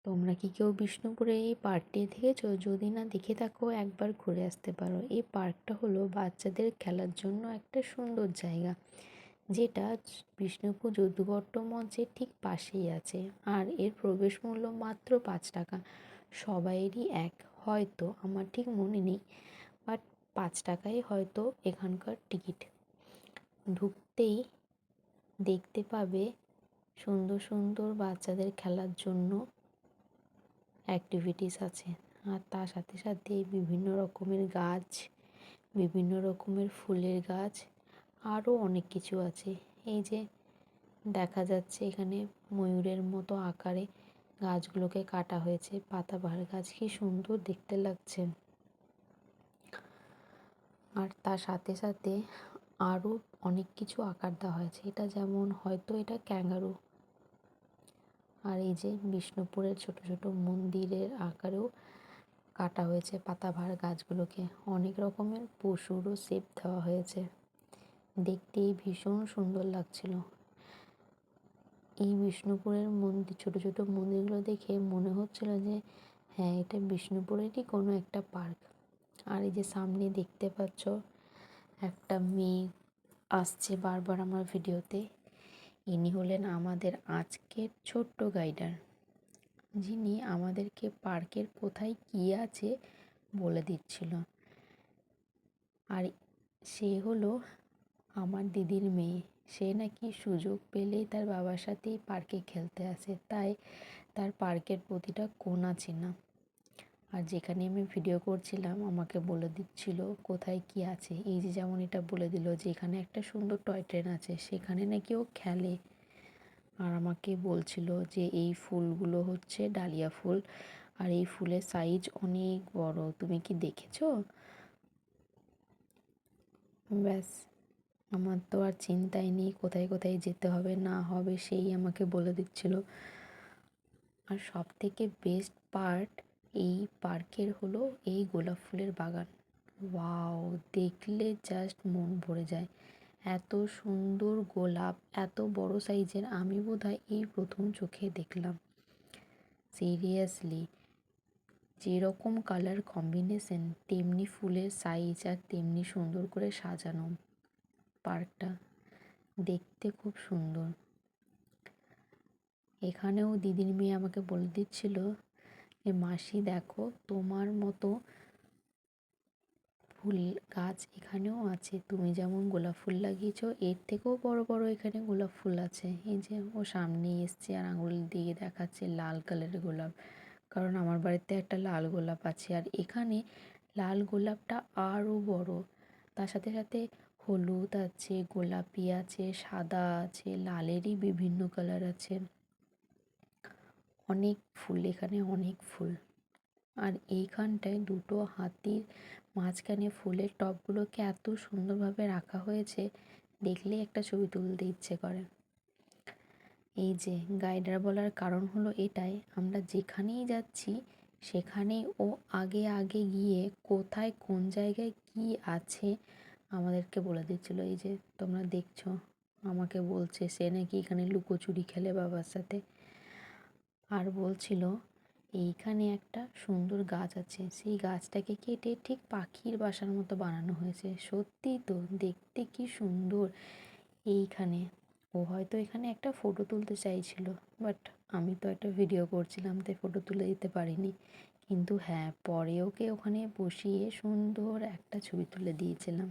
তোমরা কি কেউ বিষ্ণুপুরে এই পার্কটি দেখেছো? যদি না দেখে থাকো একবার ঘুরে আসতে পারো। এই পার্কটা হলো বাচ্চাদের খেলার জন্য একটা সুন্দর জায়গা, যেটা বিষ্ণুপুর যদুবর্ট মঞ্চের ঠিক পাশেই আছে। আর এর প্রবেশ মূল্য মাত্র 5 টাকা। সবাইয়েরই এক, হয়তো আমার ঠিক মনে নেই, বাট 5 টাকাই হয়তো এখানকার টিকিট। ঢুকতেই দেখতে পাবে সুন্দর সুন্দর বাচ্চাদের খেলার জন্য অ্যাক্টিভিটিস আছে। আর তার সাথে সাথে বিভিন্ন রকমের গাছ, বিভিন্ন রকমের ফুলের গাছ, আরও অনেক কিছু আছে। এই যে দেখা যাচ্ছে এখানে ময়ূরের মতো আকারে গাছগুলোকে কাটা হয়েছে। পাতাবাহার গাছ, কি সুন্দর দেখতে লাগছে। আর তার সাথে সাথে আরও অনেক কিছু আকার দেওয়া হয়েছে। এটা যেমন হয়তো এটা ক্যাঙ্গারু। আর এই যে বিষ্ণুপুরের ছোট ছোট মন্দিরের আকারেও কাটা হয়েছে পাতাবাহার গাছগুলোকে। অনেক রকমের পশুরও শেপ দেওয়া হয়েছে। দেখতেই ভীষণ সুন্দর লাগছিল। এই বিষ্ণুপুরের মন্দির, ছোট ছোট মন্দিরগুলো দেখে মনে হচ্ছিল যে হ্যাঁ, এটা বিষ্ণুপুরেরই কোনো একটা পার্ক। আর এই যে সামনে দেখতে পাচ্ছ একটা মেয়ে আসছে বারবার আমার ভিডিওতে। ইনি হলেন আমাদের আজকের ছোট্ট গাইডার, যিনি আমাদেরকে পার্কের কোথায় কী আছে বলে দিচ্ছিল। আর সে হলো আমার দিদির মেয়ে। সে নাকি সুযোগ পেলেই তার বাবার সাথেই পার্কে খেলতে আসে, তাই তার পার্কের প্রতিটা কোণা চেনা। আর যেখানে আমি ভিডিও করছিলাম আমাকে বলে দিচ্ছিল কোথায় কি আছে। এই যে যেমন এটা বলে দিল যে এখানে একটা সুন্দর টয় ট্রেন আছে, সেখানে নাকি ও খেলে। আর আমাকে বলছিল যে এই ফুলগুলো হচ্ছে ডালিয়া ফুল, আর এই ফুলের সাইজ অনেক বড়, তুমি কি দেখেছো? ব্যাস, আমার তো আর চিন্তাই নেই কোথায় কোথায় যেতে হবে না হবে, সেই আমাকে বলে দিচ্ছিল। আর সব থেকে বেস্ট পার্ট এই পার্কের হলো এই গোলাপ ফুলের বাগান। ওয়াও, দেখলে জাস্ট মন ভরে যায়। এত সুন্দর গোলাপ, এত বড় সাইজের, আমি বোধহয় এই প্রথম চোখে দেখলাম। সিরিয়াসলি, যেরকম কালার কম্বিনেশন তেমনি ফুলের সাইজ, আর তেমনি সুন্দর করে সাজানো পার্কটা। দেখতে খুব সুন্দর। এখানেও দিদির মেয়ে আমাকে বলে দিচ্ছিল যে মাসি দেখো, তোমার মতো ফুল গাছ এখানেও আছে। তুমি যেমন গোলাপ ফুল লাগিয়েছো, এর থেকেও বড় বড় এখানে গোলাপ ফুল আছে। এই যে ও সামনেই এসছে আর আঙুল দিয়ে দেখাচ্ছে লাল কালারের গোলাপ, কারণ আমার বাড়িতে একটা লাল গোলাপ আছে। আর এখানে লাল গোলাপটা আরও বড়। তার সাথে সাথে হলুদ আছে, গোলাপি আছে, সাদা আছে, লালেরই বিভিন্ন কালার আছে। অনেক ফুল, এখানে অনেক ফুল। আর এইখানটায় দুটো হাতির মাঝখানে ফুলের টবগুলোকে এত সুন্দরভাবে রাখা হয়েছে, দেখলেই একটা ছবি তুলতে ইচ্ছে করে। এই যে গাইডার বলার কারণ হলো এটাই, আমরা যেখানেই যাচ্ছি সেখানেই ও আগে আগে গিয়ে কোথায় কোন জায়গায় কি আছে আমাদেরকে বলে দিচ্ছিল। এই যে তোমরা দেখছো, আমাকে বলছে সে নাকি এখানে লুকোচুরি খেলে বাবার সাথে। আর বলছিল এইখানে একটা সুন্দর গাছ আছে, সেই গাছটাকে কেটে ঠিক পাখির বাসার মতো বানানো হয়েছে। সত্যিই তো, দেখতে কি সুন্দর। এইখানে ও হয়তো এখানে একটা ফটো তুলতে চাইছিল, বাট আমি তো একটা ভিডিও করছিলাম তাই ফটো তুলে দিতে পারিনি। কিন্তু হ্যাঁ, পরে ওকে ওখানে বসিয়ে সুন্দর একটা ছবি তুলে দিয়েছিলাম।